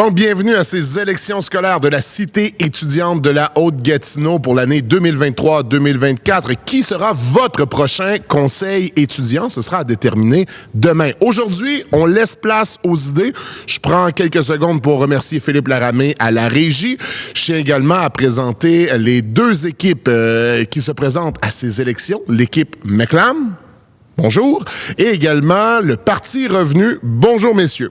Donc, bienvenue à ces élections scolaires de la Cité étudiante de la Haute-Gatineau pour l'année 2023-2024. Qui sera votre prochain conseil étudiant? Ce sera à déterminer demain. Aujourd'hui, on laisse place aux idées. Je prends quelques secondes pour remercier Philippe Laramé à la régie. Je tiens également à présenter les deux équipes qui se présentent à ces élections. L'équipe McLam. Bonjour. Et également le Parti Revenu. Bonjour, messieurs.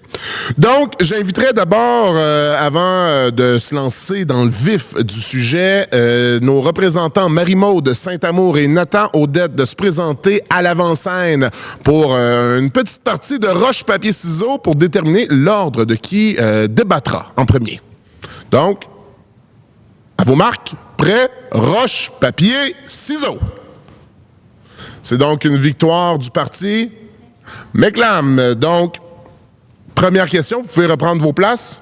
Donc, j'inviterai d'abord, avant de se lancer dans le vif du sujet, nos représentants Marie-Maude Saint-Amour et Nathan Audette de se présenter à l'avant-scène pour une petite partie de roche-papier-ciseaux pour déterminer l'ordre de qui débattra en premier. Donc, à vos marques, prêts, roche, papier, ciseaux. C'est donc une victoire du parti McLam. Donc, première question, vous pouvez reprendre vos places.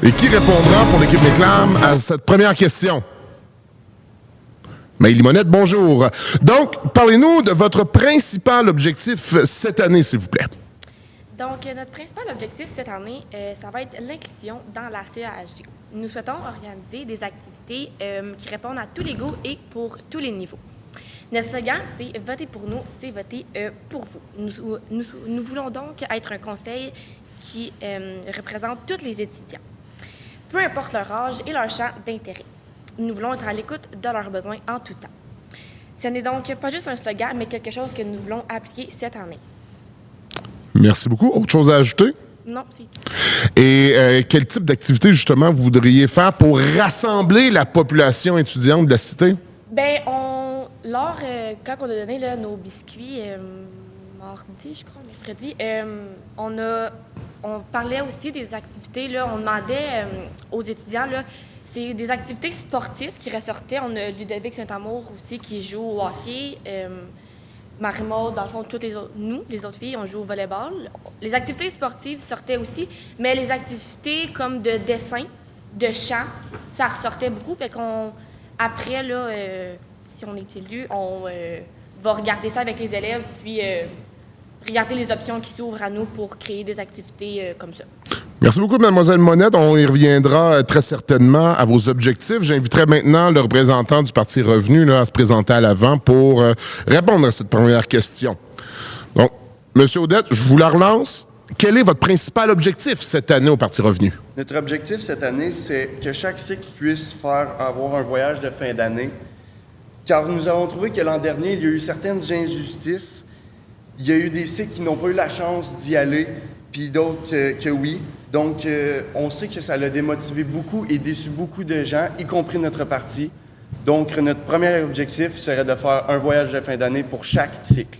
Et qui répondra pour l'équipe McLam à cette première question? Maëlle Limonette, bonjour. Donc, parlez-nous de votre principal objectif cette année, s'il vous plaît. Donc, notre principal objectif cette année, ça va être l'inclusion dans la CEAHG. Nous souhaitons organiser des activités qui répondent à tous les goûts et pour tous les niveaux. Notre slogan, c'est « Votez pour nous, c'est voter pour vous ». Nous voulons donc être un conseil qui représente tous les étudiants, peu importe leur âge et leur champ d'intérêt. Nous voulons être à l'écoute de leurs besoins en tout temps. Ce n'est donc pas juste un slogan, mais quelque chose que nous voulons appliquer cette année. Merci beaucoup. Autre chose à ajouter? Non, c'est tout. Et quel type d'activité, justement, vous voudriez faire pour rassembler la population étudiante de la Cité? Bien, quand on a donné là, nos biscuits, mardi, je crois, mercredi, on parlait aussi des activités, là, on demandait aux étudiants, là, c'est des activités sportives qui ressortaient. On a Ludovic Saint-Amour aussi qui joue au hockey. Marie-Maude, dans le fond, nous, les autres filles, on joue au volleyball. Les activités sportives sortaient aussi, mais les activités comme de dessin, de chant, ça ressortait beaucoup. Fait après, là, si on est élu, on va regarder ça avec les élèves, puis regarder les options qui s'ouvrent à nous pour créer des activités comme ça. Merci beaucoup, Mlle Monette. On y reviendra très certainement à vos objectifs. J'inviterai maintenant le représentant du Parti Revenu là, à se présenter à l'avant pour répondre à cette première question. Donc, M. Audette, je vous la relance. Quel est votre principal objectif cette année au Parti Revenu? Notre objectif cette année, c'est que chaque cycle puisse avoir un voyage de fin d'année. Car nous avons trouvé que l'an dernier, il y a eu certaines injustices. Il y a eu des cycles qui n'ont pas eu la chance d'y aller, puis d'autres que oui. Donc, on sait que ça l'a démotivé beaucoup et déçu beaucoup de gens, y compris notre parti. Donc, notre premier objectif serait de faire un voyage de fin d'année pour chaque cycle.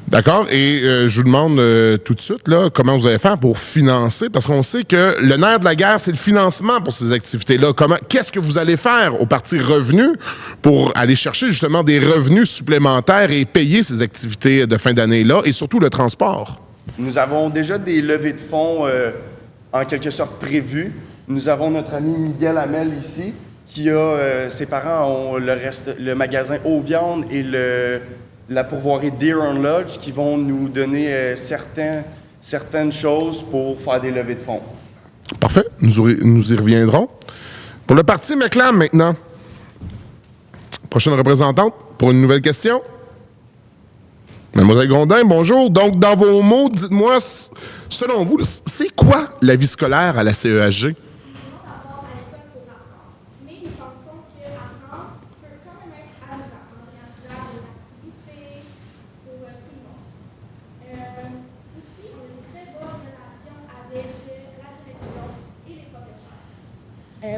D'accord. Et je vous demande tout de suite, là, comment vous allez faire pour financer? Parce qu'on sait que le nerf de la guerre, c'est le financement pour ces activités-là. Qu'est-ce que vous allez faire au Parti Revenu pour aller chercher justement des revenus supplémentaires et payer ces activités de fin d'année-là et surtout le transport? Nous avons déjà des levées de fonds en quelque sorte prévues. Nous avons notre ami Miguel Hamel ici, qui a, ses parents ont le magasin Eau Viande et la pourvoirie Deer on Lodge qui vont nous donner certaines choses pour faire des levées de fonds. Parfait. Nous y reviendrons. Pour le Parti McLam maintenant. Prochaine représentante pour une nouvelle question. Mademoiselle Grondin, bonjour. Donc, dans vos mots, dites-moi, selon vous, c'est quoi la vie scolaire à la CEAHG?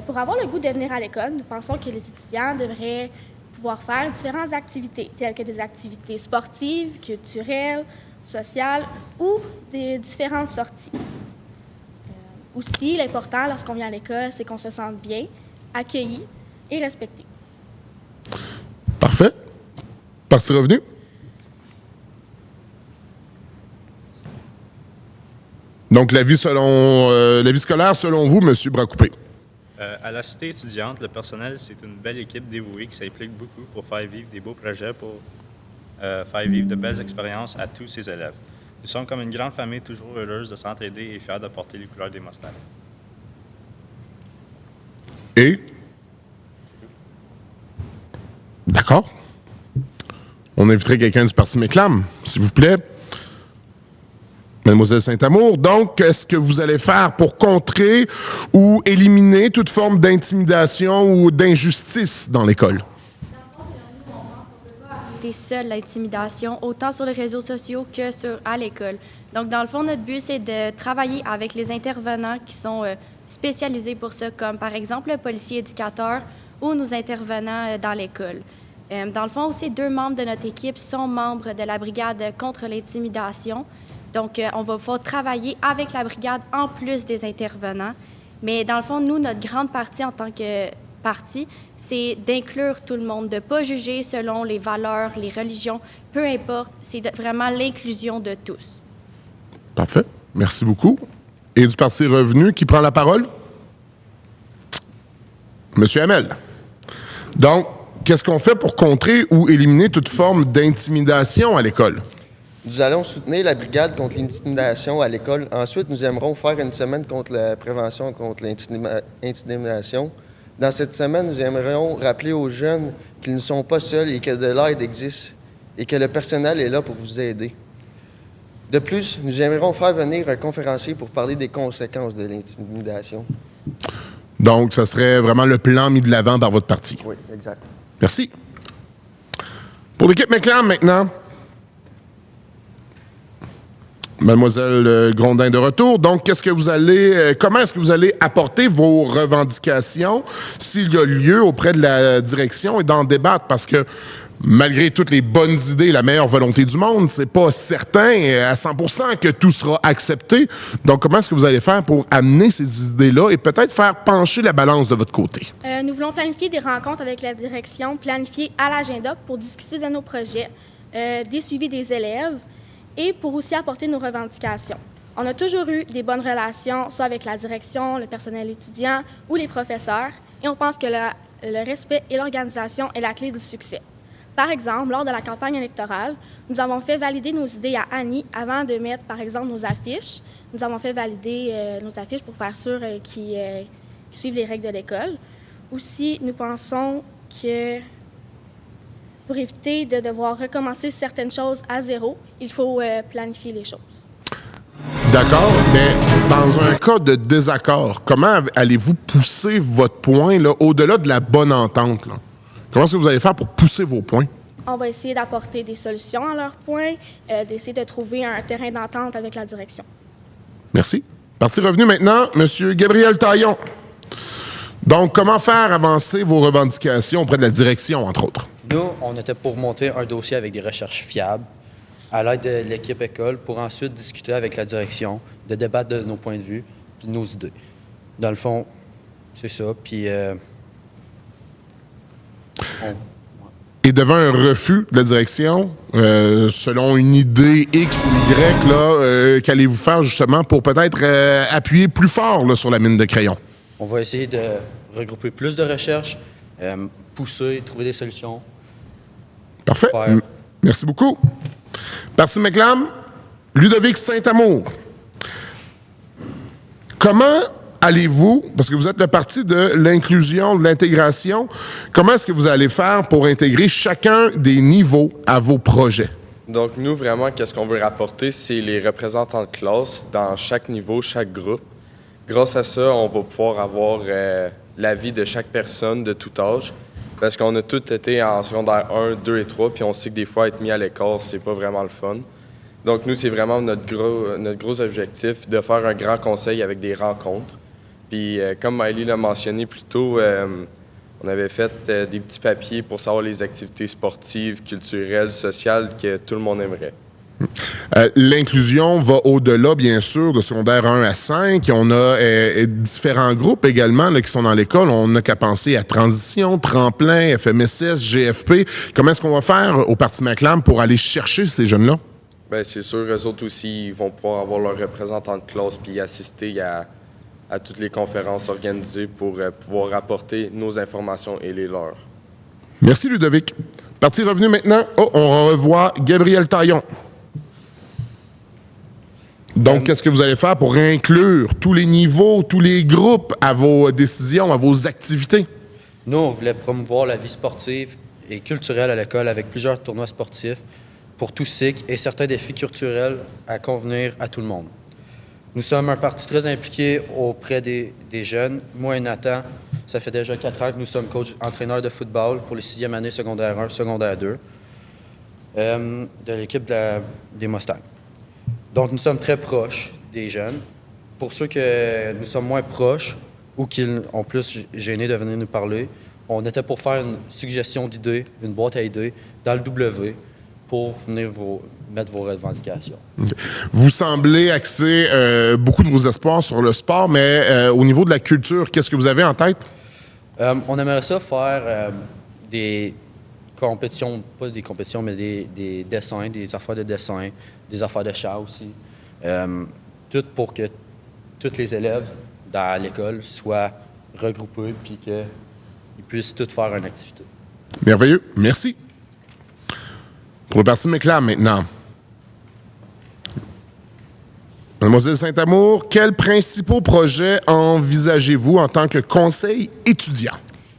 Pour avoir le goût de venir à l'école, nous pensons que les étudiants devraient pouvoir faire différentes activités, telles que des activités sportives, culturelles, sociales ou des différentes sorties. Aussi, l'important lorsqu'on vient à l'école, c'est qu'on se sente bien, accueilli et respecté. Parfait. Parti Revenu? Donc, la vie scolaire, selon vous, M. Bracoupé? À la Cité étudiante, le personnel, c'est une belle équipe dévouée qui s'implique beaucoup pour faire vivre des beaux projets, pour faire vivre de belles expériences à tous ses élèves. Nous sommes comme une grande famille toujours heureuse de s'entraider et fiers de porter les couleurs des Mustangs. Et? D'accord. On inviterait quelqu'un du Parti McLam, s'il vous plaît. Mademoiselle Saint-Amour, donc, qu'est-ce que vous allez faire pour contrer ou éliminer toute forme d'intimidation ou d'injustice dans l'école? Seule l'intimidation, autant sur les réseaux sociaux que à l'école. Donc, dans le fond, notre but, c'est de travailler avec les intervenants qui sont spécialisés pour ça, comme par exemple le policier éducateur ou nos intervenants dans l'école. Dans le fond, aussi, 2 membres de notre équipe sont membres de la brigade contre l'intimidation. Donc, on va pouvoir travailler avec la brigade en plus des intervenants. Mais dans le fond, nous, notre grande partie en tant que parti, c'est d'inclure tout le monde, de ne pas juger selon les valeurs, les religions, peu importe. C'est vraiment l'inclusion de tous. Parfait. Merci beaucoup. Et du Parti Revenu, qui prend la parole? Monsieur Hamel. Donc, qu'est-ce qu'on fait pour contrer ou éliminer toute forme d'intimidation à l'école? Nous allons soutenir la brigade contre l'intimidation à l'école. Ensuite, nous aimerons faire une semaine contre la prévention contre l'intimidation. Dans cette semaine, nous aimerions rappeler aux jeunes qu'ils ne sont pas seuls et que de l'aide existe et que le personnel est là pour vous aider. De plus, nous aimerions faire venir un conférencier pour parler des conséquences de l'intimidation. Donc, ça serait vraiment le plan mis de l'avant par votre parti. Oui, exact. Merci. Pour l'équipe McLam, maintenant. Mademoiselle Grondin de retour. Donc, comment est-ce que vous allez apporter vos revendications s'il y a lieu auprès de la direction et d'en débattre? Parce que malgré toutes les bonnes idées, la meilleure volonté du monde, c'est pas certain à 100% que tout sera accepté. Donc, comment est-ce que vous allez faire pour amener ces idées-là et peut-être faire pencher la balance de votre côté? Nous voulons planifier des rencontres avec la direction, planifier à l'agenda pour discuter de nos projets, des suivis des élèves, et pour aussi apporter nos revendications. On a toujours eu des bonnes relations, soit avec la direction, le personnel étudiant ou les professeurs, et on pense que le respect et l'organisation est la clé du succès. Par exemple, lors de la campagne électorale, nous avons fait valider nos idées à Annie avant de mettre, par exemple, nos affiches. Nous avons fait valider nos affiches pour faire sûr qu'ils suivent les règles de l'école. Aussi, nous pensons que pour éviter de devoir recommencer certaines choses à zéro, il faut planifier les choses. D'accord, mais dans un cas de désaccord, comment allez-vous pousser votre point là, au-delà de la bonne entente? Là? Comment est-ce que vous allez faire pour pousser vos points? On va essayer d'apporter des solutions à leurs points, d'essayer de trouver un terrain d'entente avec la direction. Merci. Parti revenu maintenant, M. Gabriel Taillon. Donc, comment faire avancer vos revendications auprès de la direction, entre autres? Nous, on était pour monter un dossier avec des recherches fiables à l'aide de l'équipe école pour ensuite discuter avec la direction, de débattre de nos points de vue et de nos idées. Dans le fond, c'est ça. Puis, Et devant un refus de la direction, selon une idée X ou Y, là, qu'allez-vous faire justement pour peut-être appuyer plus fort là, sur la mine de crayon? on va essayer de regrouper plus de recherches, pousser, trouver des solutions. Parfait. Merci beaucoup. Parti McLam, Ludovic Saint-Amour. Comment allez-vous, parce que vous êtes le parti de l'inclusion, de l'intégration, comment est-ce que vous allez faire pour intégrer chacun des niveaux à vos projets? Donc, nous, vraiment, qu'est-ce qu'on veut rapporter, c'est les représentants de classe dans chaque niveau, chaque groupe. Grâce à ça, on va pouvoir avoir l'avis de chaque personne de tout âge, parce qu'on a tous été en secondaire 1, 2 et 3, puis on sait que des fois, être mis à l'écart, c'est pas vraiment le fun. Donc, nous, c'est vraiment notre gros objectif de faire un grand conseil avec des rencontres. Puis, comme Maëlie l'a mentionné plus tôt, on avait fait des petits papiers pour savoir les activités sportives, culturelles, sociales que tout le monde aimerait. L'inclusion va au-delà, bien sûr, de secondaire 1 à 5. On a différents groupes également là, qui sont dans l'école. On n'a qu'à penser à Transition, Tremplin, FMSS, GFP. Comment est-ce qu'on va faire au Parti McLam pour aller chercher ces jeunes-là? Bien, c'est sûr, eux autres aussi, ils vont pouvoir avoir leurs représentants de classe puis assister à toutes les conférences organisées pour pouvoir apporter nos informations et les leurs. Merci, Ludovic. Parti revenu maintenant. Oh, on revoit Gabriel Taillon. Donc, qu'est-ce que vous allez faire pour inclure tous les niveaux, tous les groupes à vos décisions, à vos activités? Nous, on voulait promouvoir la vie sportive et culturelle à l'école avec plusieurs tournois sportifs pour tous cycles et certains défis culturels à convenir à tout le monde. Nous sommes un parti très impliqué auprès des jeunes. Moi et Nathan, ça fait déjà 4 ans que nous sommes entraîneurs de football pour les 6e années secondaire 1, secondaire 2 de l'équipe des Mustangs. Donc, nous sommes très proches des jeunes. Pour ceux que nous sommes moins proches ou qui ont plus gêné de venir nous parler, on était pour faire une suggestion d'idées, une boîte à idées dans le W pour venir mettre vos revendications. Vous semblez axer beaucoup de vos espoirs sur le sport, mais au niveau de la culture, qu'est-ce que vous avez en tête? On aimerait ça faire des compétitions, pas des compétitions, mais des dessins, des affaires de dessin, des affaires de chant aussi. Tout pour que tous les élèves dans l'école soient regroupés puis qu'ils puissent tous faire une activité. Merveilleux. Merci. Pour le Parti McLam, maintenant. Mademoiselle Saint-Amour, quels principaux projets envisagez-vous en tant que conseil étudiant?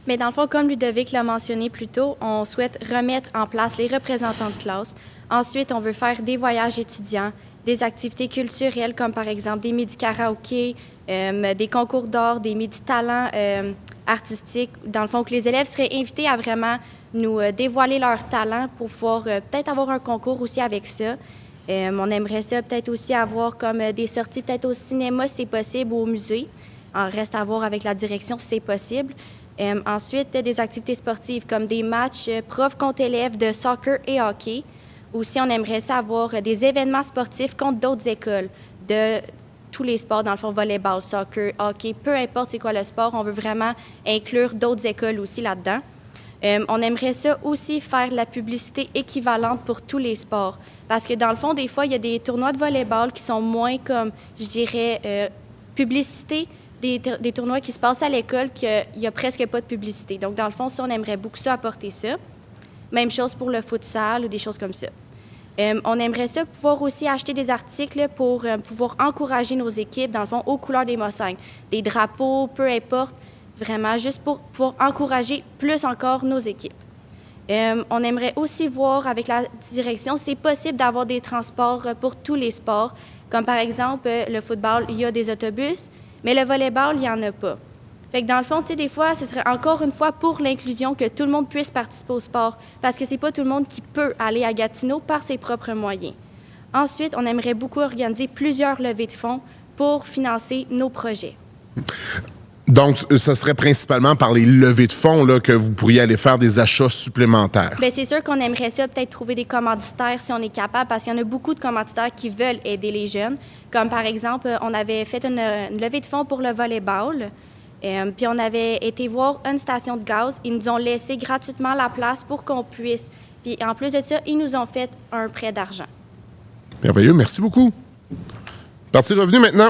Mais dans le fond, comme Ludovic l'a mentionné plus tôt, on souhaite remettre en place les représentants de classe. Ensuite, on veut faire des voyages étudiants, des activités culturelles comme par exemple des midis karaoké, des concours d'art, des midis talents artistiques. Dans le fond, que les élèves seraient invités à vraiment nous dévoiler leurs talents pour pouvoir peut-être avoir un concours aussi avec ça. On aimerait ça peut-être aussi avoir comme des sorties peut-être au cinéma si c'est possible ou au musée. On reste à voir avec la direction si c'est possible. Ensuite, des activités sportives comme des matchs profs contre élèves de soccer et hockey. Aussi, on aimerait ça avoir des événements sportifs contre d'autres écoles de tous les sports, dans le fond, volleyball, soccer, hockey, peu importe c'est quoi le sport, on veut vraiment inclure d'autres écoles aussi là-dedans. On aimerait ça aussi faire la publicité équivalente pour tous les sports. Parce que dans le fond, des fois, il y a des tournois de volleyball qui sont moins comme, je dirais, publicité, des tournois qui se passent à l'école, qu'il n'y a presque pas de publicité. Donc, dans le fond, ça, on aimerait beaucoup ça apporter ça. Même chose pour le futsal ou des choses comme ça. On aimerait ça pouvoir aussi acheter des articles pour pouvoir encourager nos équipes, dans le fond, aux couleurs des Mustangs. Des drapeaux, peu importe, vraiment, juste pour pouvoir encourager plus encore nos équipes. On aimerait aussi voir avec la direction, c'est possible d'avoir des transports pour tous les sports. Comme par exemple, le football, il y a des autobus, mais le volleyball, il n'y en a pas. Fait que dans le fond, tu sais, des fois, ce serait encore une fois pour l'inclusion que tout le monde puisse participer au sport, parce que c'est pas tout le monde qui peut aller à Gatineau par ses propres moyens. Ensuite, on aimerait beaucoup organiser plusieurs levées de fonds pour financer nos projets. Donc, ce serait principalement par les levées de fonds là, que vous pourriez aller faire des achats supplémentaires. Bien, c'est sûr qu'on aimerait ça, peut-être trouver des commanditaires si on est capable, parce qu'il y en a beaucoup de commanditaires qui veulent aider les jeunes. Comme par exemple, on avait fait une levée de fonds pour le volleyball. Puis on avait été voir une station de gaz. Ils nous ont laissé gratuitement la place pour qu'on puisse. Puis en plus de ça, ils nous ont fait un prêt d'argent. Merveilleux, merci beaucoup. Parti revenu maintenant.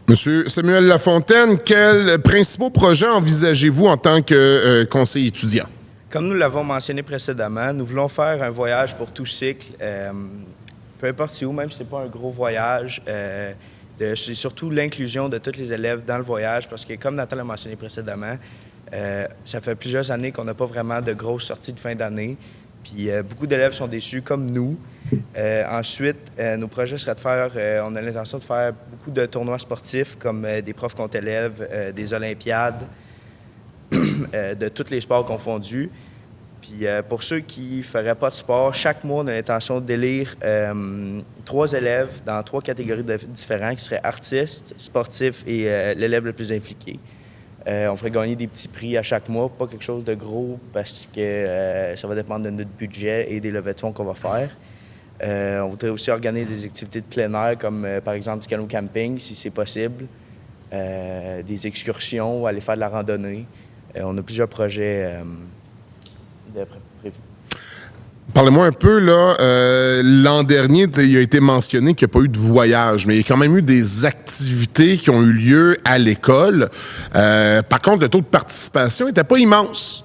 Monsieur Samuel Lafontaine, quels principaux projets envisagez-vous en tant que conseiller étudiant? Comme nous l'avons mentionné précédemment, nous voulons faire un voyage pour tout cycle, peu importe c'est où, même si ce n'est pas un gros voyage. C'est surtout l'inclusion de tous les élèves dans le voyage, parce que comme Nathan l'a mentionné précédemment, ça fait plusieurs années qu'on n'a pas vraiment de grosses sorties de fin d'année. Puis beaucoup d'élèves sont déçus, comme nous. Ensuite, nos projets seraient de faire, on a l'intention de faire beaucoup de tournois sportifs, comme des profs contre élèves, des olympiades, de tous les sports confondus. Puis pour ceux qui ne feraient pas de sport, chaque mois, on a l'intention d'élire 3 élèves dans 3 catégories différentes, qui seraient artistes, sportifs et l'élève le plus impliqué. On ferait gagner des petits prix à chaque mois, pas quelque chose de gros, parce que ça va dépendre de notre budget et des levées de fonds qu'on va faire. On voudrait aussi organiser des activités de plein air, comme par exemple du canot camping, si c'est possible, des excursions, aller faire de la randonnée. On a plusieurs projets prévus. Parlez-moi un peu, là, l'an dernier, il a été mentionné qu'il n'y a pas eu de voyage, mais il y a quand même eu des activités qui ont eu lieu à l'école. Par contre, le taux de participation n'était pas immense.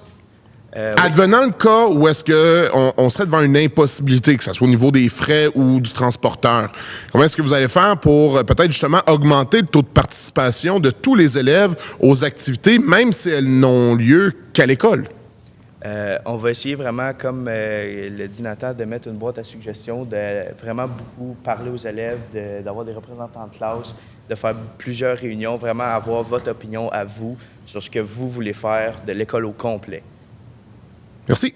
Advenant le cas où est-ce qu'on serait devant une impossibilité, que ce soit au niveau des frais ou du transporteur, comment est-ce que vous allez faire pour peut-être justement augmenter le taux de participation de tous les élèves aux activités, même si elles n'ont lieu qu'à l'école? On va essayer vraiment, comme le dit Nathan, de mettre une boîte à suggestions, de vraiment beaucoup parler aux élèves, d'avoir des représentants de classe, de faire plusieurs réunions, vraiment avoir votre opinion à vous sur ce que vous voulez faire de l'école au complet. Merci.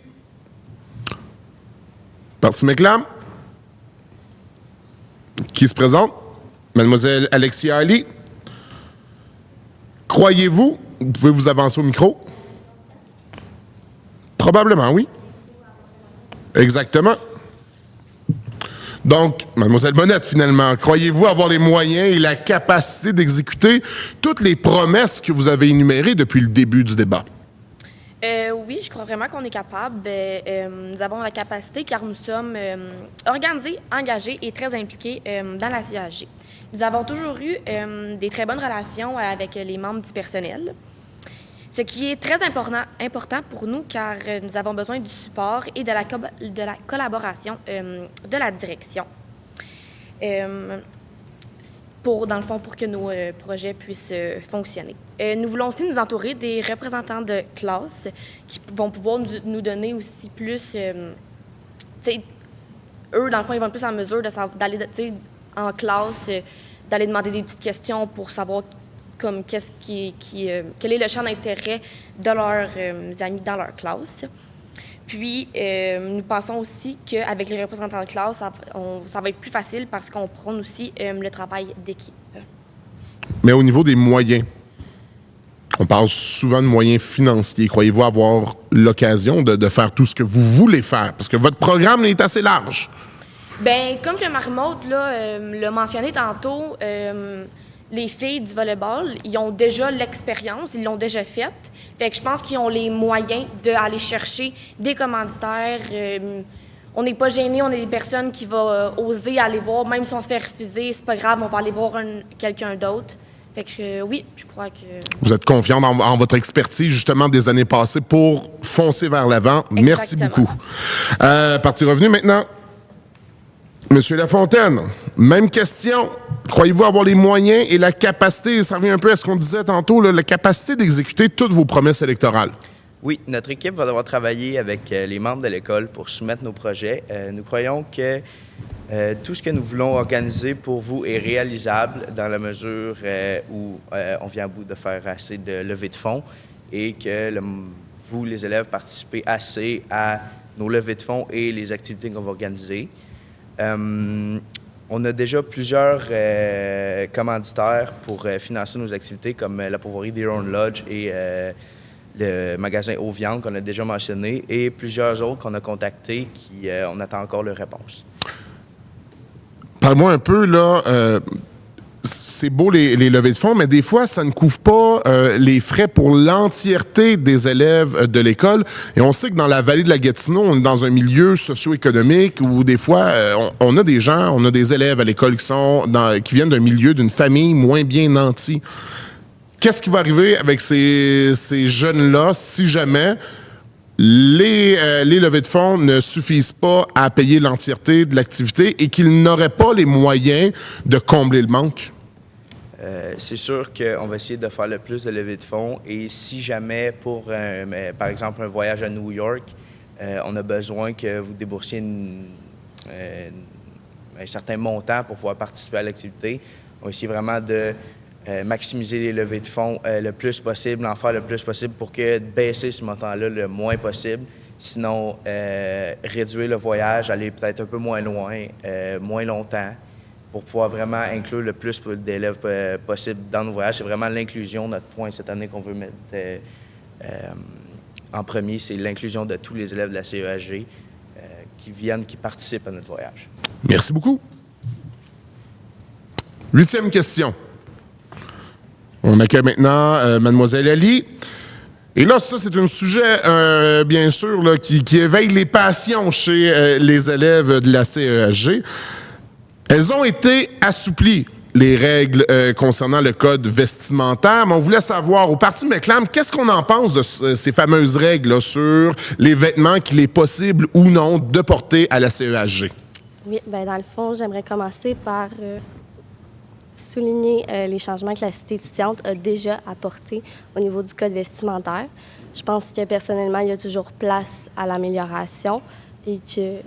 Parti McLam. Qui se présente? Mademoiselle Alexia Ali. Croyez-vous, vous pouvez vous avancer au micro? Probablement, oui. Exactement. Donc, Mademoiselle Bonnette, finalement, croyez-vous avoir les moyens et la capacité d'exécuter toutes les promesses que vous avez énumérées depuis le début du débat? Oui, je crois vraiment qu'on est capable. Nous avons la capacité car nous sommes organisés, engagés et très impliqués dans la CEAG. Nous avons toujours eu des très bonnes relations avec les membres du personnel, ce qui est très important pour nous car nous avons besoin du support et de la collaboration de la direction. Dans le fond, pour que nos projets puissent fonctionner. Nous voulons aussi nous entourer des représentants de classe qui vont pouvoir nous donner aussi plus... eux, dans le fond, ils vont être plus en mesure d'aller en classe, d'aller demander des petites questions pour savoir comme quel est le champ d'intérêt de leurs amis dans leur classe. Puis, nous pensons aussi qu'avec les représentants de classe, ça va être plus facile parce qu'on prône aussi le travail d'équipe. Mais au niveau des moyens, on parle souvent de moyens financiers. Croyez-vous avoir l'occasion de faire tout ce que vous voulez faire? Parce que votre programme est assez large. Bien, comme que Marc-Maude l'a mentionné tantôt, les filles du volleyball, ils ont déjà l'expérience, ils l'ont déjà faite. Fait que je pense qu'ils ont les moyens d'aller chercher des commanditaires. On n'est pas gênés, on est des personnes qui vont oser aller voir, même si on se fait refuser, c'est pas grave, on va aller voir quelqu'un d'autre. Fait que oui, je crois que... Vous êtes confiant en votre expertise, justement, des années passées pour foncer vers l'avant. Merci beaucoup. Parti revenu maintenant. Monsieur Lafontaine, même question. Croyez-vous avoir les moyens et la capacité, ça revient un peu à ce qu'on disait tantôt, la capacité d'exécuter toutes vos promesses électorales? Oui, notre équipe va devoir travailler avec les membres de l'école pour soumettre nos projets. Nous croyons que tout ce que nous voulons organiser pour vous est réalisable dans la mesure où on vient à bout de faire assez de levées de fonds et que vous, les élèves, participez assez à nos levées de fonds et les activités qu'on va organiser. On a déjà plusieurs commanditaires pour financer nos activités, comme la pourvoirie d'Iron Lodge et le magasin Eau Viande qu'on a déjà mentionné, et plusieurs autres qu'on a contactés qui on attend encore leur réponse. Parle-moi un peu, là, c'est beau les levées de fonds, mais des fois, ça ne couvre pas les frais pour l'entièreté des élèves de l'école. Et on sait que dans la vallée de la Gatineau, on est dans un milieu socio-économique où des fois, on a des gens, on a des élèves à l'école qui viennent d'un milieu, d'une famille moins bien nantie. Qu'est-ce qui va arriver avec ces jeunes-là si jamais les levées de fonds ne suffisent pas à payer l'entièreté de l'activité et qu'ils n'auraient pas les moyens de combler le manque? C'est sûr qu'on va essayer de faire le plus de levées de fonds et si jamais pour, par exemple, un voyage à New York, on a besoin que vous déboursiez un certain montant pour pouvoir participer à l'activité, on va essayer vraiment de maximiser les levées de fonds le plus possible, en faire le plus possible pour que baisser ce montant-là le moins possible. Sinon, réduire le voyage, aller peut-être un peu moins loin, moins longtemps, pour pouvoir vraiment inclure le plus d'élèves possible dans nos voyages. C'est vraiment l'inclusion, notre point cette année qu'on veut mettre en premier, c'est l'inclusion de tous les élèves de la CEAG qui participent à notre voyage. Merci beaucoup. 8e question. On accueille maintenant Mademoiselle Ali. Et là, ça, c'est un sujet, bien sûr, là, qui éveille les passions chez les élèves de la CEAG. Elles ont été assouplies les règles concernant le code vestimentaire. Mais on voulait savoir, au Parti McLam, qu'est-ce qu'on en pense de ces fameuses règles là, sur les vêtements qu'il est possible ou non de porter à la CEHG? Oui, bien, dans le fond, j'aimerais commencer par souligner les changements que la Cité étudiante a déjà apportés au niveau du code vestimentaire. Je pense que, personnellement, il y a toujours place à l'amélioration et qu'il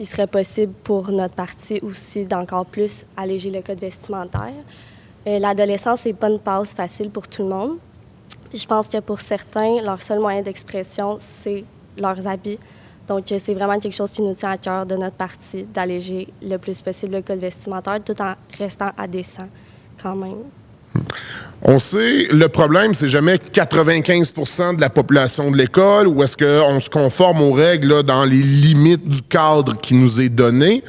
serait possible pour notre parti aussi d'encore plus alléger le code vestimentaire. L'adolescence n'est pas une passe facile pour tout le monde. Je pense que pour certains, leur seul moyen d'expression, c'est leurs habits. Donc, c'est vraiment quelque chose qui nous tient à cœur de notre parti, d'alléger le plus possible le code vestimentaire tout en restant décent quand même. On sait, le problème, c'est jamais 95 % de la population de l'école ou est-ce qu'on se conforme aux règles là, dans les limites du cadre qui nous est donné.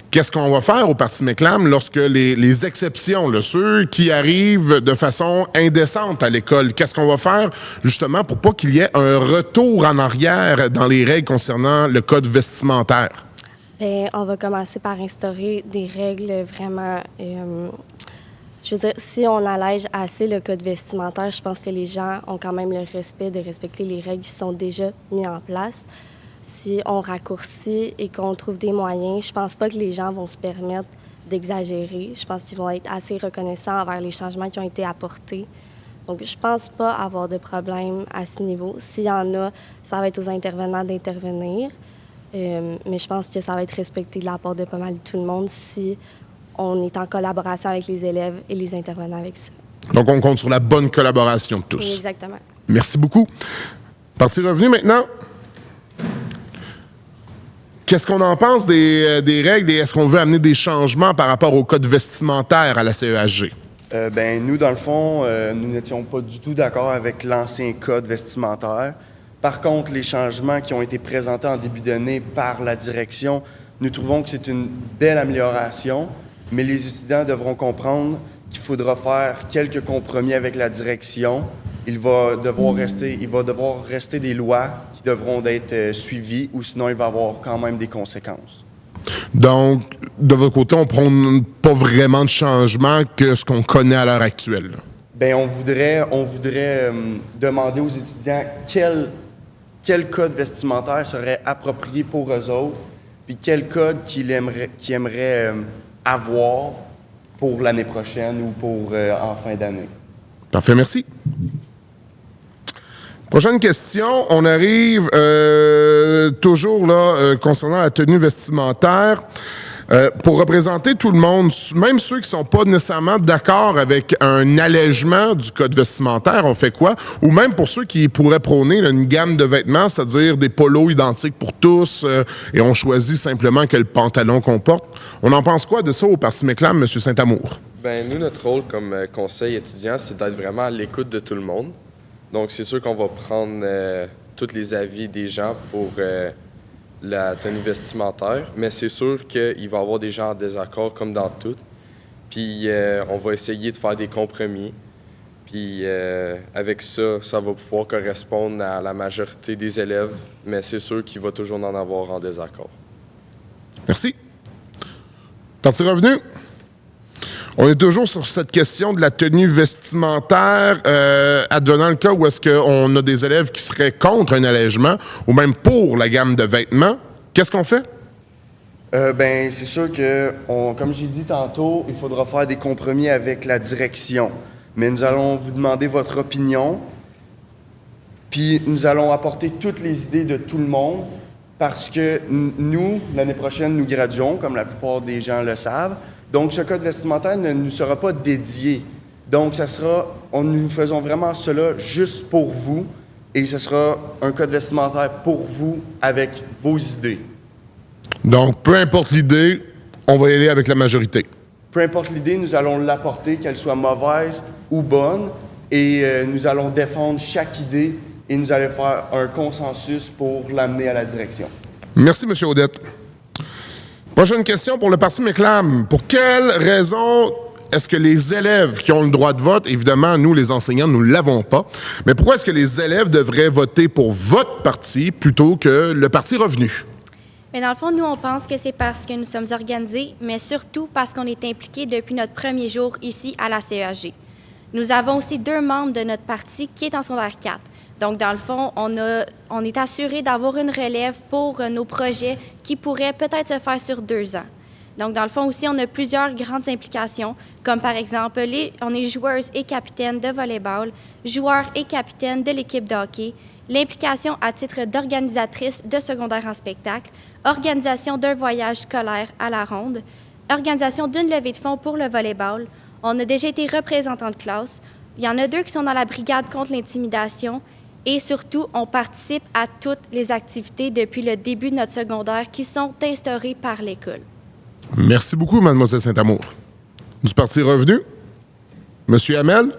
Qu'est-ce qu'on va faire au Parti McLam lorsque les exceptions, là, ceux qui arrivent de façon indécente à l'école, qu'est-ce qu'on va faire justement pour pas qu'il y ait un retour en arrière dans les règles concernant le code vestimentaire? Bien, on va commencer par instaurer des règles vraiment... je veux dire, si on allège assez le code vestimentaire, je pense que les gens ont quand même le respect de respecter les règles qui sont déjà mises en place. Si on raccourcit et qu'on trouve des moyens, je pense pas que les gens vont se permettre d'exagérer. Je pense qu'ils vont être assez reconnaissants envers les changements qui ont été apportés. Donc, je pense pas avoir de problème à ce niveau. S'il y en a, ça va être aux intervenants d'intervenir. Mais je pense que ça va être respecté de la part de pas mal de tout le monde si on est en collaboration avec les élèves et les intervenants avec ça. Donc, on compte sur la bonne collaboration de tous. Oui, exactement. Merci beaucoup. Parti revenu maintenant. Qu'est-ce qu'on en pense des règles et est-ce qu'on veut amener des changements par rapport au code vestimentaire à la CEHG? Nous, dans le fond, nous n'étions pas du tout d'accord avec l'ancien code vestimentaire. Par contre, les changements qui ont été présentés en début d'année par la direction, nous trouvons que c'est une belle amélioration, mais les étudiants devront comprendre qu'il faudra faire quelques compromis avec la direction. Il va devoir rester des lois qui devront être suivies ou sinon il va y avoir quand même des conséquences. Donc, de votre côté, on ne prône pas vraiment de changement que ce qu'on connaît à l'heure actuelle. Bien, on voudrait demander aux étudiants quel code vestimentaire serait approprié pour eux autres, puis quel code qu'ils aimeraient avoir pour l'année prochaine ou pour en fin d'année. Parfait, merci. Prochaine question. On arrive toujours là concernant la tenue vestimentaire. Pour représenter tout le monde, même ceux qui ne sont pas nécessairement d'accord avec un allègement du code vestimentaire, on fait quoi? Ou même pour ceux qui pourraient prôner là, une gamme de vêtements, c'est-à-dire des polos identiques pour tous, et on choisit simplement quel pantalon qu'on porte. On en pense quoi de ça au Parti McLam, M. Saint-Amour? Bien, nous, notre rôle comme conseil étudiant, c'est d'être vraiment à l'écoute de tout le monde. Donc, c'est sûr qu'on va prendre tous les avis des gens pour la tenue vestimentaire, mais c'est sûr qu'il va y avoir des gens en désaccord comme dans tout. Puis, on va essayer de faire des compromis. Puis, avec ça, ça va pouvoir correspondre à la majorité des élèves, mais c'est sûr qu'il va toujours en avoir en désaccord. Merci. Parti revenu. On est toujours sur cette question de la tenue vestimentaire, advenant le cas où est-ce qu'on a des élèves qui seraient contre un allègement ou même pour la gamme de vêtements. Qu'est-ce qu'on fait? C'est sûr que, comme j'ai dit tantôt, il faudra faire des compromis avec la direction. Mais nous allons vous demander votre opinion, puis nous allons apporter toutes les idées de tout le monde parce que nous, l'année prochaine, nous graduons, comme la plupart des gens le savent. Donc, ce code vestimentaire ne nous sera pas dédié. Donc, nous faisons vraiment cela juste pour vous et ce sera un code vestimentaire pour vous avec vos idées. Donc, peu importe l'idée, on va y aller avec la majorité. Peu importe l'idée, nous allons l'apporter, qu'elle soit mauvaise ou bonne, et nous allons défendre chaque idée et nous allons faire un consensus pour l'amener à la direction. Merci, M. Audette. Prochaine question pour le Parti McLam. Pour quelles raisons est-ce que les élèves qui ont le droit de vote, évidemment, nous, les enseignants, nous ne l'avons pas, mais pourquoi est-ce que les élèves devraient voter pour votre parti plutôt que le Parti Revenu? Mais dans le fond, nous, on pense que c'est parce que nous sommes organisés, mais surtout parce qu'on est impliqués depuis notre premier jour ici à la CEAG. Nous avons aussi 2 membres de notre parti qui est en secondaire 4. Donc, dans le fond, on est assuré d'avoir une relève pour nos projets qui pourraient peut-être se faire sur 2 ans. Donc, dans le fond aussi, on a plusieurs grandes implications, comme par exemple, on est joueuses et capitaines de volleyball, joueurs et capitaines de l'équipe de hockey, l'implication à titre d'organisatrice de secondaire en spectacle, organisation d'un voyage scolaire à la ronde, organisation d'une levée de fonds pour le volleyball. On a déjà été représentants de classe. Il y en a 2 qui sont dans la brigade contre l'intimidation. Et surtout, on participe à toutes les activités depuis le début de notre secondaire qui sont instaurées par l'école. Merci beaucoup, Mademoiselle Saint-Amour. Du Parti Revenu, Monsieur Hamel,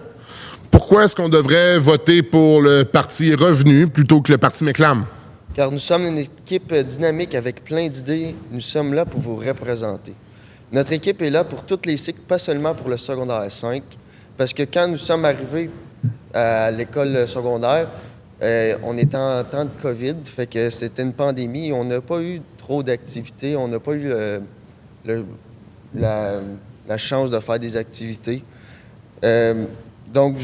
pourquoi est-ce qu'on devrait voter pour le Parti Revenu plutôt que le Parti McLam? Car nous sommes une équipe dynamique avec plein d'idées. Nous sommes là pour vous représenter. Notre équipe est là pour tous les cycles, pas seulement pour le secondaire 5, parce que quand nous sommes arrivés à l'école secondaire, on était en temps de COVID, fait que c'était une pandémie. On n'a pas eu trop d'activités, on n'a pas eu la chance de faire des activités. Donc,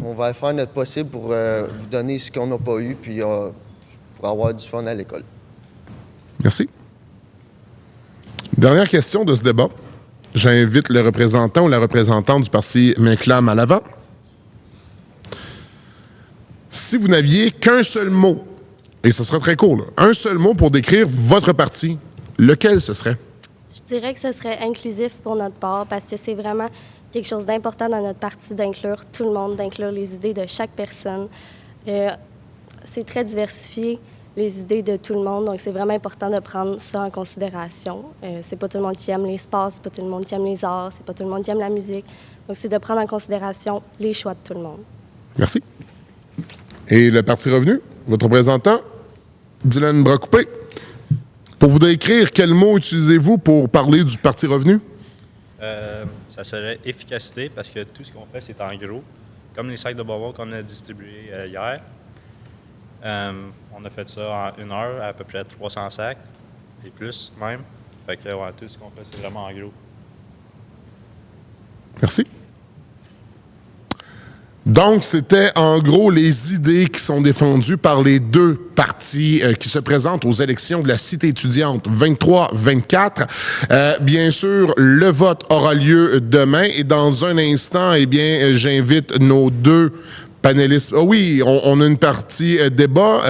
on va faire notre possible pour vous donner ce qu'on n'a pas eu, puis pour avoir du fun à l'école. Merci. Dernière question de ce débat. J'invite le représentant ou la représentante du Parti McLam à l'avant. Si vous n'aviez qu'un seul mot, et ce sera très court, là, un seul mot pour décrire votre parti, lequel ce serait? Je dirais que ce serait inclusif pour notre part parce que c'est vraiment quelque chose d'important dans notre parti d'inclure tout le monde, d'inclure les idées de chaque personne. C'est très diversifié, les idées de tout le monde, donc c'est vraiment important de prendre ça en considération. C'est pas tout le monde qui aime les sports, c'est pas tout le monde qui aime les arts, c'est pas tout le monde qui aime la musique. Donc c'est de prendre en considération les choix de tout le monde. Merci. Et le Parti Revenu, votre représentant, Dylan Bras-Coupé. Pour vous décrire, quel mot utilisez-vous pour parler du Parti Revenu? Ça serait efficacité parce que tout ce qu'on fait, c'est en gros. Comme les sacs de bonbons qu'on a distribués hier. On a fait ça en 1 heure, à peu près 300 sacs et plus même. Fait que ouais, tout ce qu'on fait, c'est vraiment en gros. Merci. Donc, c'était en gros les idées qui sont défendues par les 2 partis qui se présentent aux élections de la Cité étudiante 23-24. Bien sûr, le vote aura lieu demain et dans un instant, eh bien, j'invite nos 2 panélistes. Oui, on a une partie débat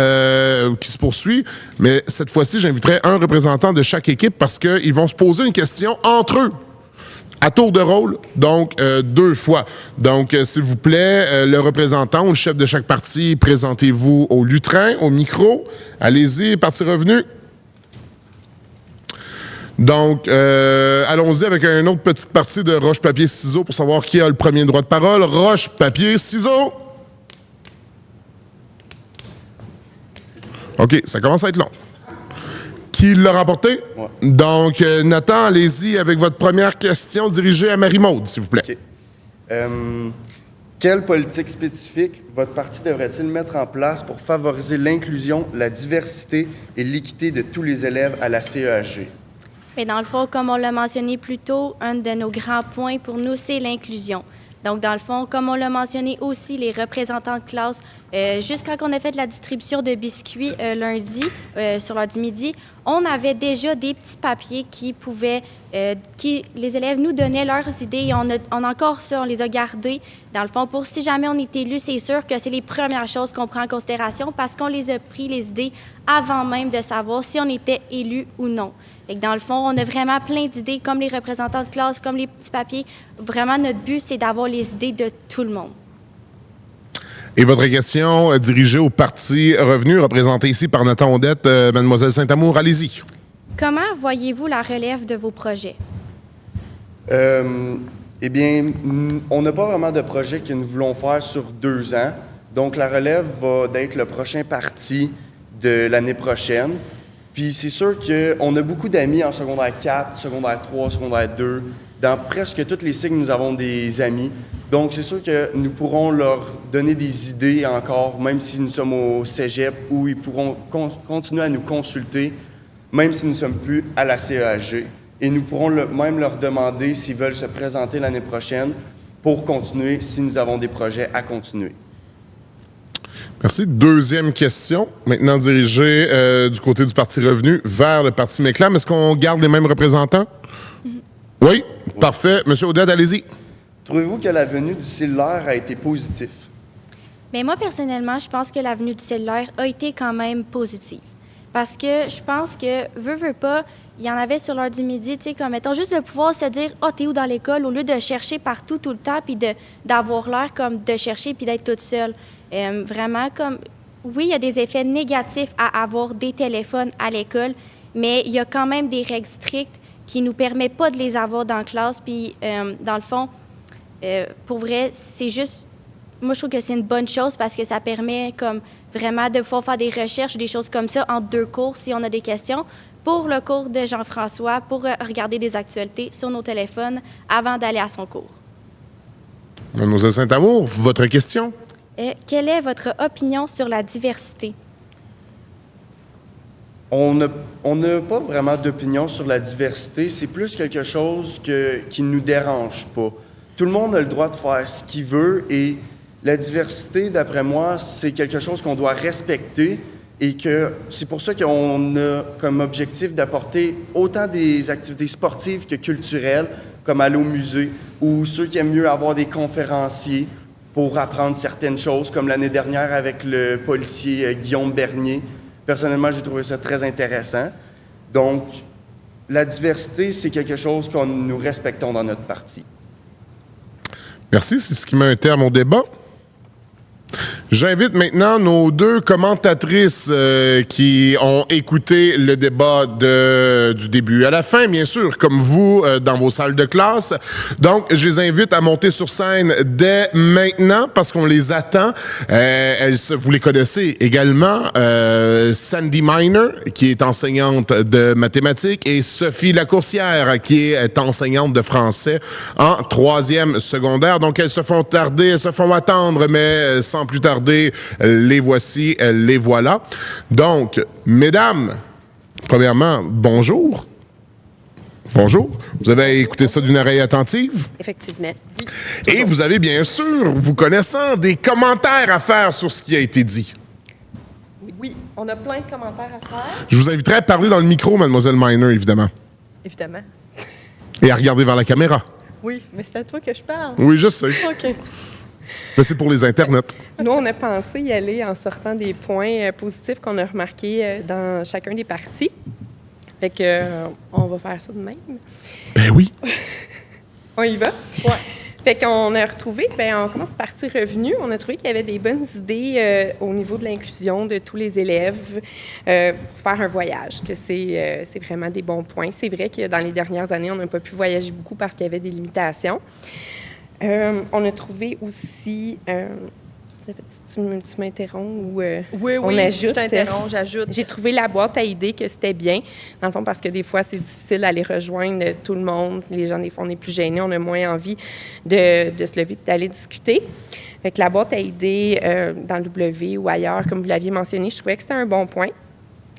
qui se poursuit, mais cette fois-ci, j'inviterai un représentant de chaque équipe parce qu'ils vont se poser une question entre eux. À tour de rôle, donc 2 fois. Donc, s'il vous plaît, le représentant ou le chef de chaque parti, présentez-vous au lutrin, au micro. Allez-y, Parti Revenu. Donc, allons-y avec une autre petite partie de roche, papier, ciseaux pour savoir qui a le premier droit de parole. Roche, papier, ciseaux. OK, ça commence à être long. Qui l'a remporté? Moi. Donc, Nathan, allez-y avec votre première question dirigée à Marie-Maude, s'il vous plaît. OK. Quelle politique spécifique votre parti devrait-il mettre en place pour favoriser l'inclusion, la diversité et l'équité de tous les élèves à la CEAG? Mais dans le fond, comme on l'a mentionné plus tôt, un de nos grands points pour nous, c'est l'inclusion. Donc, dans le fond, comme on l'a mentionné aussi, les représentants de classe, juste quand on a fait la distribution de biscuits lundi, sur l'heure du midi, on avait déjà des petits papiers qui les élèves nous donnaient leurs idées. Et on a encore ça, on les a gardés. Dans le fond, pour si jamais on est élu, c'est sûr que c'est les premières choses qu'on prend en considération parce qu'on les a pris, les idées, avant même de savoir si on était élu ou non. Et dans le fond, on a vraiment plein d'idées, comme les représentants de classe, comme les petits papiers. Vraiment, notre but, c'est d'avoir les idées de tout le monde. Et votre question dirigée au Parti Revenu, représenté ici par Nathan Audette, Mademoiselle Saint-Amour, allez-y. Comment voyez-vous la relève de vos projets? Eh bien, on n'a pas vraiment de projet que nous voulons faire sur 2 ans. Donc, la relève va d'être le prochain parti de l'année prochaine. Puis c'est sûr qu'on a beaucoup d'amis en secondaire 4, secondaire 3, secondaire 2. Dans presque tous les cycles, nous avons des amis. Donc c'est sûr que nous pourrons leur donner des idées encore, même si nous sommes au cégep, où ils pourront continuer à nous consulter. même si nous ne sommes plus à la CEAG. Et nous pourrons même leur demander s'ils veulent se présenter l'année prochaine pour continuer, si nous avons des projets à continuer. Merci. Deuxième question, maintenant dirigée du côté du Parti Revenu vers le Parti Méclam. Est-ce qu'on garde les mêmes représentants? Oui, parfait. Monsieur Odette, allez-y. Trouvez-vous que la venue du cellulaire a été positive? Mais moi, personnellement, je pense que la venue du cellulaire a été quand même positive. Parce que je pense que, veut pas, il y en avait sur l'heure du midi, tu sais, comme, mettons, juste de pouvoir se dire « Ah, t'es où dans l'école? » au lieu de chercher partout tout le temps, puis d'avoir l'air comme de chercher puis d'être toute seule. Vraiment, comme, oui, il y a des effets négatifs à avoir des téléphones à l'école, mais il y a quand même des règles strictes qui nous permettent pas de les avoir dans la classe. Puis, dans le fond, pour vrai, c'est juste... Moi, je trouve que c'est une bonne chose parce que ça permet comme vraiment de pouvoir faire des recherches, des choses comme ça, entre deux cours, si on a des questions. Pour le cours de Jean-François, pour regarder des actualités sur nos téléphones avant d'aller à son cours. Mademoiselle Saint-Amour, votre question? Quelle est votre opinion sur la diversité? On n'a pas vraiment d'opinion sur la diversité. C'est plus quelque chose qui ne nous dérange pas. Tout le monde a le droit de faire ce qu'il veut et la diversité, d'après moi, c'est quelque chose qu'on doit respecter et que c'est pour ça qu'on a comme objectif d'apporter autant des activités sportives que culturelles, comme aller au musée, ou ceux qui aiment mieux avoir des conférenciers pour apprendre certaines choses, comme l'année dernière avec le policier Guillaume Bernier. Personnellement, j'ai trouvé ça très intéressant. Donc, la diversité, c'est quelque chose que nous respectons dans notre parti. Merci, c'est ce qui met un terme au débat. J'invite maintenant nos deux commentatrices qui ont écouté le débat du début à la fin, bien sûr, comme vous, dans vos salles de classe. Donc, je les invite à monter sur scène dès maintenant parce qu'on les attend. Vous les connaissez également. Sandy Miner, qui est enseignante de mathématiques, et Sophie Lacourcière, qui est enseignante de français en 3e secondaire. Donc, elles se font attendre, mais sans plus tarder, les voici, les voilà. Donc, mesdames, premièrement, bonjour. Bonjour. Vous avez écouté ça d'une oreille attentive? Effectivement. Et vous avez bien sûr, vous connaissant, des commentaires à faire sur ce qui a été dit. Oui, on a plein de commentaires à faire. Je vous inviterai à parler dans le micro, mademoiselle Miner, évidemment. Évidemment. Et à regarder vers la caméra. Oui, mais c'est à toi que je parle. Oui, je sais. OK. Mais c'est pour les internets. Nous, on a pensé y aller en sortant des points positifs qu'on a remarqués dans chacun des partis. Fait que, on va faire ça de même. Ben oui. On y va? Oui. Fait qu'on a retrouvé, on commence par Parti Revenu. On a trouvé qu'il y avait des bonnes idées au niveau de l'inclusion de tous les élèves pour faire un voyage, que c'est vraiment des bons points. C'est vrai que dans les dernières années, on n'a pas pu voyager beaucoup parce qu'il y avait des limitations. On a trouvé aussi... tu m'interromps ou oui, on ajoute? Je t'interromps, j'ajoute. J'ai trouvé la boîte à idées que c'était bien, dans le fond, parce que des fois, c'est difficile d'aller rejoindre tout le monde. Les gens, des fois, on est plus gênés, on a moins envie de se lever et d'aller discuter. Fait que la boîte à idées dans le W ou ailleurs, comme vous l'aviez mentionné, je trouvais que c'était un bon point.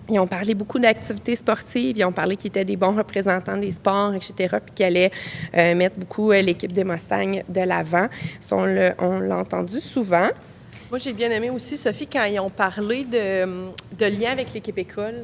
Ils ont parlé beaucoup d'activités sportives. Ils ont parlé qu'ils étaient des bons représentants des sports, etc., puis qu'ils allaient mettre beaucoup l'équipe des Mustangs de l'avant. On l'a entendu souvent. Moi, j'ai bien aimé aussi, Sophie, quand ils ont parlé de lien avec l'équipe école,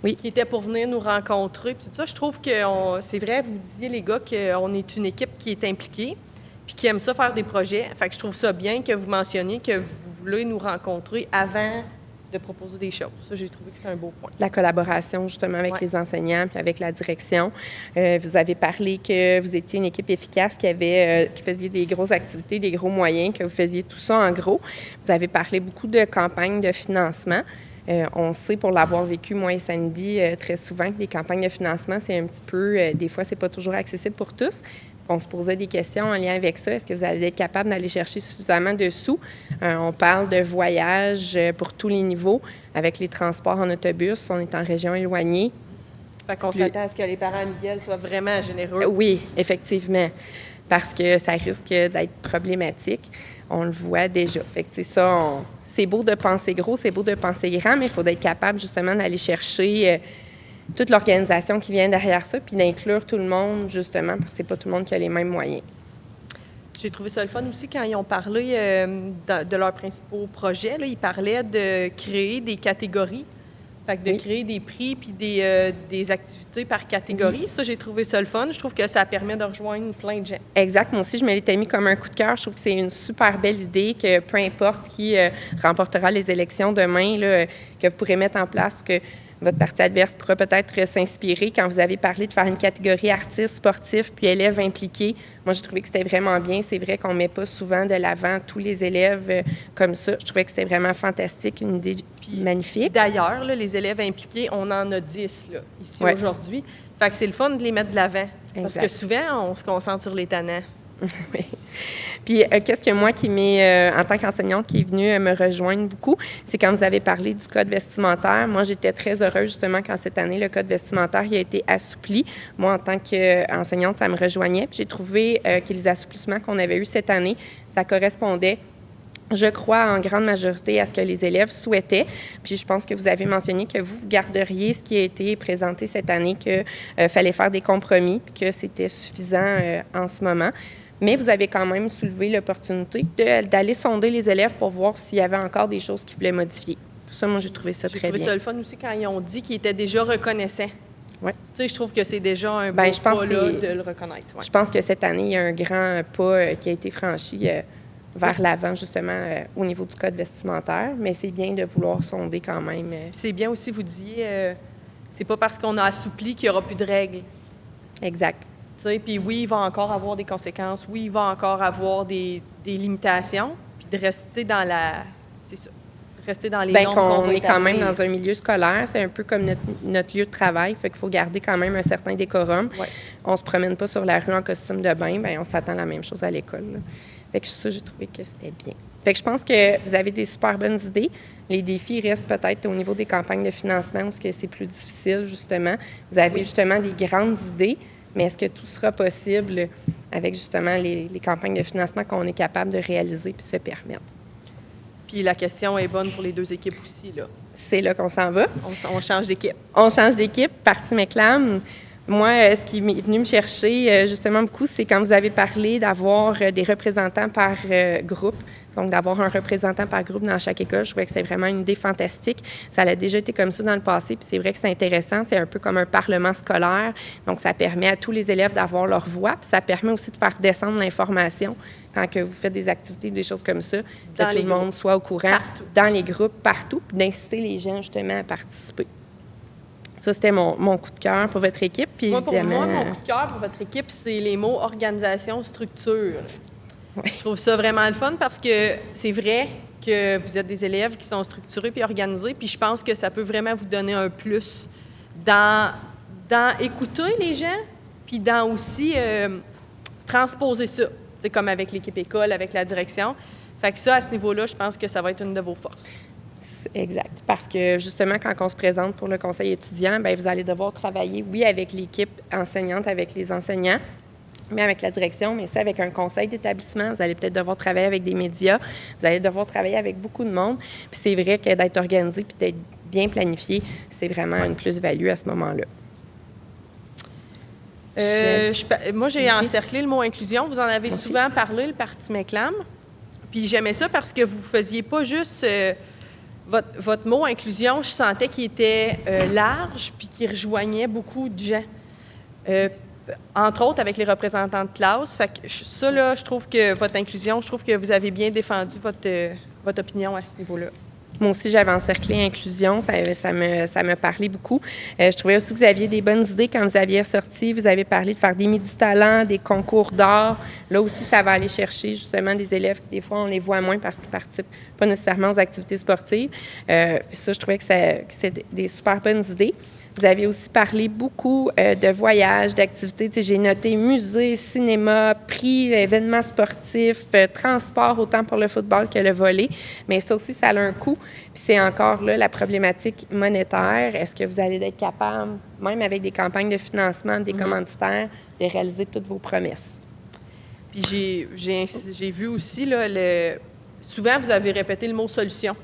oui, qui était pour venir nous rencontrer. Puis tout ça, je trouve que c'est vrai, vous disiez, les gars, qu'on est une équipe qui est impliquée puis qui aime ça faire des projets. Fait que je trouve ça bien que vous mentionniez que vous voulez nous rencontrer avant de proposer des choses. Ça, j'ai trouvé que c'était un beau point. La collaboration, justement, avec les enseignants puis avec la direction. Vous avez parlé que vous étiez une équipe efficace qui faisait des grosses activités, des gros moyens, que vous faisiez tout ça en gros. Vous avez parlé beaucoup de campagnes de financement. On sait, pour l'avoir vécu, moi et Sandy, très souvent, que les campagnes de financement, c'est un petit peu... des fois, c'est pas toujours accessible pour tous. On se posait des questions en lien avec ça. Est-ce que vous allez être capable d'aller chercher suffisamment de sous? On parle de voyages pour tous les niveaux, avec les transports en autobus. On est en région éloignée. Fait qu'on s'attend à ce que les parents à Miguel soient vraiment généreux. Oui, effectivement, parce que ça risque d'être problématique. On le voit déjà. Fait que c'est ça, c'est beau de penser gros, c'est beau de penser grand, mais il faut être capable justement d'aller chercher toute l'organisation qui vient derrière ça, puis d'inclure tout le monde, justement, parce que c'est pas tout le monde qui a les mêmes moyens. J'ai trouvé ça le fun aussi quand ils ont parlé de leurs principaux projets. Là, ils parlaient de créer des catégories. Fait que de créer des prix puis des activités par catégorie. Ça, j'ai trouvé ça le fun. Je trouve que ça permet de rejoindre plein de gens. Exact. Moi aussi, je me l'étais mis comme un coup de cœur. Je trouve que c'est une super belle idée que peu importe qui remportera les élections demain, là, que vous pourrez mettre en place, que votre parti adverse pourra peut-être s'inspirer. Quand vous avez parlé de faire une catégorie artistes, sportifs, puis élèves impliqués, moi, j'ai trouvé que c'était vraiment bien. C'est vrai qu'on ne met pas souvent de l'avant tous les élèves comme ça. Je trouvais que c'était vraiment fantastique, une idée magnifique. D'ailleurs, là, les élèves impliqués, on en a 10 là, ici aujourd'hui. Fait que c'est le fun de les mettre de l'avant. Parce que souvent, on se concentre sur les tannants. Oui. Puis, qu'est-ce que moi qui m'est, en tant qu'enseignante, qui est venue me rejoindre beaucoup, c'est quand vous avez parlé du code vestimentaire. Moi, j'étais très heureuse, justement, quand cette année, le code vestimentaire il a été assoupli. Moi, en tant qu'enseignante, ça me rejoignait. Puis, j'ai trouvé que les assouplissements qu'on avait eus cette année, ça correspondait, je crois, en grande majorité à ce que les élèves souhaitaient. Puis je pense que vous avez mentionné que vous garderiez ce qui a été présenté cette année, qu'il fallait faire des compromis, puis que c'était suffisant en ce moment. Mais vous avez quand même soulevé l'opportunité d'aller sonder les élèves pour voir s'il y avait encore des choses qu'ils voulaient modifier. Pour ça, moi, j'ai trouvé ça très bien. J'ai trouvé ça le fun aussi quand ils ont dit qu'ils étaient déjà reconnaissants. Oui. Tu sais, je trouve que c'est déjà un bon pas là, de le reconnaître. Ouais. Je pense que cette année, il y a un grand pas qui a été franchi vers l'avant, justement, au niveau du code vestimentaire. Mais c'est bien de vouloir sonder quand même. C'est bien aussi, vous disiez, c'est pas parce qu'on a assoupli qu'il n'y aura plus de règles. Exact. Puis oui, il va encore avoir des conséquences. Oui, il va encore avoir des limitations. Puis de rester dans la... C'est ça. Rester dans les normes qu'on est quand même dans un milieu scolaire. C'est un peu comme notre lieu de travail. Fait qu'il faut garder quand même un certain décorum. Ouais. On se promène pas sur la rue en costume de bain. Bien, on s'attend à la même chose à l'école. Là. Fait que ça, j'ai trouvé que c'était bien. Fait que je pense que vous avez des super bonnes idées. Les défis restent peut-être au niveau des campagnes de financement où c'est plus difficile, justement. Vous avez justement des grandes idées, mais est-ce que tout sera possible avec justement les campagnes de financement qu'on est capable de réaliser puis se permettre? Puis la question est bonne pour les deux équipes aussi, là. C'est là qu'on s'en va. On change d'équipe. On change d'équipe. Parti McLam. Moi, ce qui est venu me chercher justement beaucoup, c'est quand vous avez parlé d'avoir des représentants par groupe. Donc, d'avoir un représentant par groupe dans chaque école, je trouvais que c'était vraiment une idée fantastique. Ça a déjà été comme ça dans le passé, puis c'est vrai que c'est intéressant. C'est un peu comme un parlement scolaire. Donc, ça permet à tous les élèves d'avoir leur voix, puis ça permet aussi de faire descendre l'information quand que vous faites des activités, des choses comme ça, que tout le monde soit au courant, dans les groupes, partout, puis d'inciter les gens justement à participer. Ça, c'était mon coup de cœur pour votre équipe. Puis moi, pour moi, mon coup de cœur pour votre équipe, c'est les mots organisation, structure. Oui. Je trouve ça vraiment le fun parce que c'est vrai que vous êtes des élèves qui sont structurés puis organisés, puis je pense que ça peut vraiment vous donner un plus dans écouter les gens, puis dans aussi transposer ça. C'est comme avec l'équipe école, avec la direction. Fait que ça, à ce niveau-là, je pense que ça va être une de vos forces. Exact. Parce que, justement, quand on se présente pour le conseil étudiant, bien, vous allez devoir travailler, oui, avec l'équipe enseignante, avec les enseignants, mais avec la direction, mais aussi avec un conseil d'établissement. Vous allez peut-être devoir travailler avec des médias. Vous allez devoir travailler avec beaucoup de monde. Puis c'est vrai que d'être organisé puis d'être bien planifié, c'est vraiment une plus-value à ce moment-là. Moi, j'ai encerclé le mot inclusion. Vous en avez souvent parlé, le Parti McLam. Puis j'aimais ça parce que vous ne faisiez pas juste... Votre mot inclusion, je sentais qu'il était large puis qu'il rejoignait beaucoup de gens. Entre autres avec les représentants de classe. Fait que ça, là, je trouve que votre inclusion, je trouve que vous avez bien défendu votre opinion à ce niveau-là. Moi aussi, j'avais encerclé inclusion. Ça me parlait beaucoup. Je trouvais aussi que vous aviez des bonnes idées quand vous aviez ressorti. Vous avez parlé de faire des midi-talents, des concours d'art. Là aussi, ça va aller chercher justement des élèves. Des fois, on les voit moins parce qu'ils ne participent pas nécessairement aux activités sportives. Ça, je trouvais que c'est des super bonnes idées. Vous avez aussi parlé beaucoup de voyages, d'activités. J'ai noté musée, cinéma, prix, événements sportifs, transport, autant pour le football que le volley. Mais ça aussi, ça a un coût. Puis c'est encore là la problématique monétaire. Est-ce que vous allez être capable, même avec des campagnes de financement, des commanditaires, de réaliser toutes vos promesses? Puis j'ai vu aussi, là, souvent, vous avez répété le mot « solution ».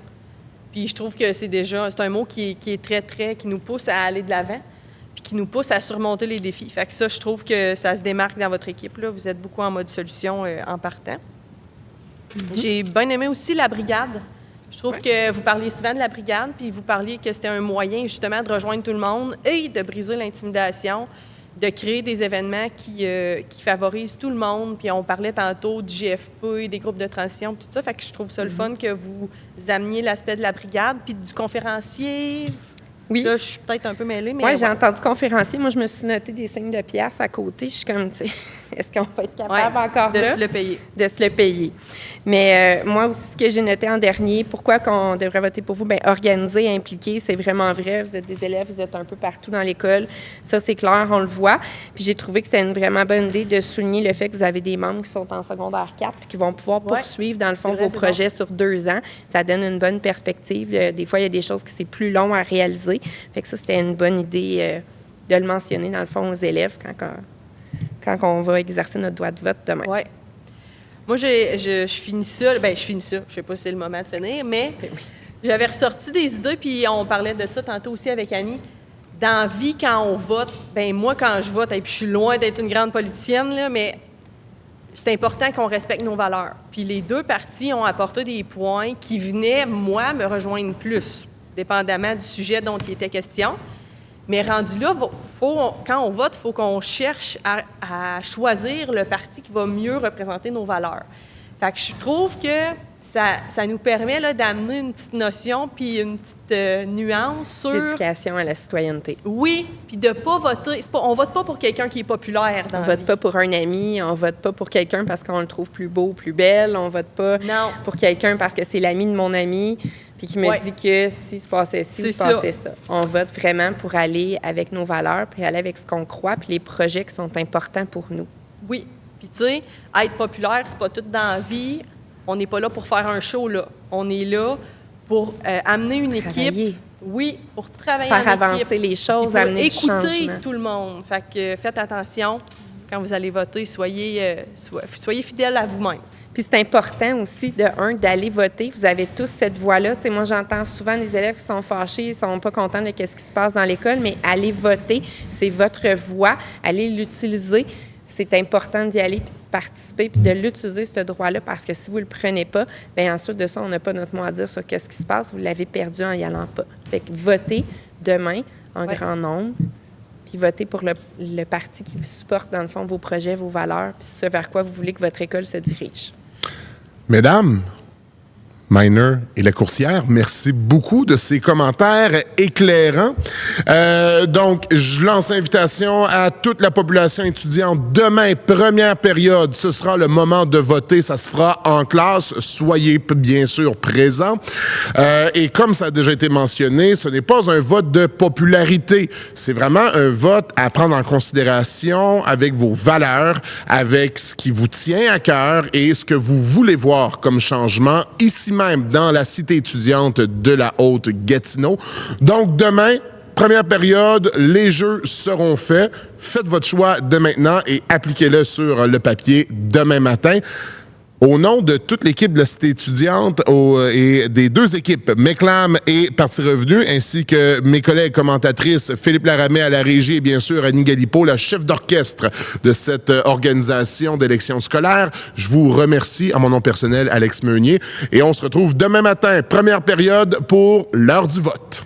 Puis je trouve que c'est un mot qui est très, très, qui nous pousse à aller de l'avant. qui nous pousse à surmonter les défis. Fait que ça, je trouve que ça se démarque dans votre équipe, là. Vous êtes beaucoup en mode solution en partant. J'ai bien aimé aussi la brigade. Je trouve que vous parliez souvent de la brigade, puis vous parliez que c'était un moyen justement de rejoindre tout le monde et de briser l'intimidation, de créer des événements qui favorisent tout le monde. Puis on parlait tantôt du GFP, des groupes de transition, tout ça. Fait que je trouve ça le fun que vous ameniez l'aspect de la brigade, puis du conférencier. Oui. Là, je suis peut-être un peu mêlée, mais... Oui, j'ai entendu conférencier. Moi, je me suis noté des signes de pièces à côté. Je suis comme, tu sais, est-ce qu'on va être capable encore de là? se le payer. De se le payer. Mais moi aussi, ce que j'ai noté en dernier, pourquoi qu'on devrait voter pour vous? Bien, organiser, impliquer, c'est vraiment vrai. Vous êtes des élèves, vous êtes un peu partout dans l'école. Ça, c'est clair, on le voit. Puis j'ai trouvé que c'était une vraiment bonne idée de souligner le fait que vous avez des membres qui sont en secondaire 4 puis qui vont pouvoir poursuivre, dans le fond, vos projets sur 2 ans. Ça donne une bonne perspective. Des fois, il y a des choses qui c'est plus long à réaliser. Fait que ça, c'était une bonne idée de le mentionner, dans le fond, aux élèves quand on va exercer notre droit de vote demain. Oui. Moi, je finis ça. Bien, je finis ça. Je ne sais pas si c'est le moment de finir, mais j'avais ressorti des idées, puis on parlait de ça tantôt aussi avec Annie. Dans la vie, quand on vote, bien, moi, quand je vote, et puis je suis loin d'être une grande politicienne, là, mais c'est important qu'on respecte nos valeurs. Puis les deux partis ont apporté des points qui venaient, moi, me rejoindre plus, dépendamment du sujet dont il était question. Mais rendu là, quand on vote, il faut qu'on cherche à choisir le parti qui va mieux représenter nos valeurs. Fait que je trouve que ça nous permet là, d'amener une petite notion puis une petite nuance sur... L'éducation à la citoyenneté. Oui, puis de ne pas voter. On vote pas pour quelqu'un qui est populaire dans On la vote vie. pas pour un ami, on vote pas pour quelqu'un parce qu'on le trouve plus beau ou plus belle, on vote pas pour quelqu'un parce que c'est l'ami de mon ami puis qui me dit que si se passait ci ou se passait ça. On vote vraiment pour aller avec nos valeurs, puis aller avec ce qu'on croit, puis les projets qui sont importants pour nous. Oui, puis tu sais, être populaire, c'est pas tout dans la vie. On n'est pas là pour faire un show, là. On est là pour amener une équipe. Oui, pour travailler en équipe. Faire avancer les choses, pour amener du écouter changement. tout le monde. Fait que faites attention quand vous allez voter. Soyez fidèles à vous-même. Puis c'est important aussi, d'aller voter. Vous avez tous cette voix-là. Tu sais, moi, j'entends souvent des élèves qui sont fâchés, ils sont pas contents de ce qui se passe dans l'école, mais allez voter, c'est votre voix. Allez l'utiliser. C'est important d'y aller, puis de participer, puis de l'utiliser, ce droit-là, parce que si vous ne le prenez pas, bien ensuite de ça, on n'a pas notre mot à dire sur qu'est-ce qui se passe. Vous l'avez perdu en n'y allant pas. Fait que votez demain en grand nombre, puis votez pour le parti qui vous supporte, dans le fond, vos projets, vos valeurs, puis ce vers quoi vous voulez que votre école se dirige. Mesdames, Miner et la coursière, merci beaucoup de ces commentaires éclairants. Donc, je lance l'invitation à toute la population étudiante. Demain, première période, ce sera le moment de voter. Ça se fera en classe. Soyez bien sûr présents. Et comme ça a déjà été mentionné, ce n'est pas un vote de popularité. C'est vraiment un vote à prendre en considération avec vos valeurs, avec ce qui vous tient à cœur et ce que vous voulez voir comme changement ici même dans la cité étudiante de la Haute-Gatineau. Donc, demain, première période, les jeux seront faits. Faites votre choix dès maintenant et appliquez-le sur le papier demain matin. Au nom de toute l'équipe de la cité étudiante et des deux équipes, Méclam et Parti Revenu, ainsi que mes collègues commentatrices, Philippe Laramé à la régie et bien sûr Annie Galipo, la chef d'orchestre de cette organisation d'élections scolaires, je vous remercie à mon nom personnel, Alex Meunier, et on se retrouve demain matin, première période pour l'heure du vote.